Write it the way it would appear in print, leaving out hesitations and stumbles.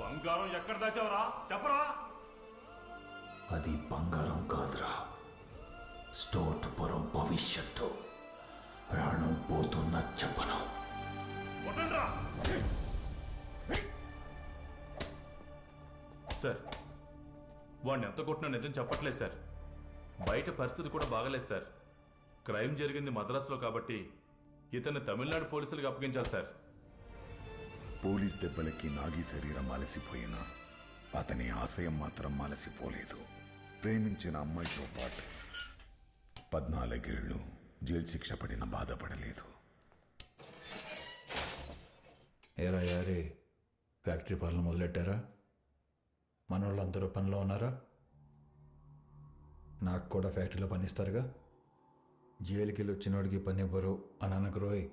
బంగారం ఎక్కడ దాచావురా చెప్పరా? అది బంగారం కాదురా, స్టోటుపురం భవిష్యత్తు. ప్రాణం పోతున్న చెప్పను. కొట్టండిరా. సార్, వాడిని ఎంత కొట్టినా నిజం చెప్పట్లేదు సార్. బయట పరిస్థితి కూడా బాగలేదు సార్. క్రైమ్ జరిగింది మద్రాసులో కాబట్టి ఇతన్ని తమిళనాడు పోలీసులకు అప్పగించాలి సార్. పోలీస్ దెబ్బలకి నాగి శరీరం అలసిపోయినా అతని ఆశయం మాత్రం అలసిపోలేదు. ప్రేమించిన అమ్మాయితో పాటు 14 ఏళ్ళు జైలు శిక్ష పడిన బాధపడలేదు. ఏరా యారే, ఫ్యాక్టరీ పనులు మొదలెట్టారా? మన వాళ్ళందరూ పనిలో ఉన్నారా? నాకు కూడా ఫ్యాక్టరీలో పనిస్తారుగా. జైలుకి వెళ్ళి వచ్చినోడికి పని ఇవ్వరు అని అనకు రోయ్.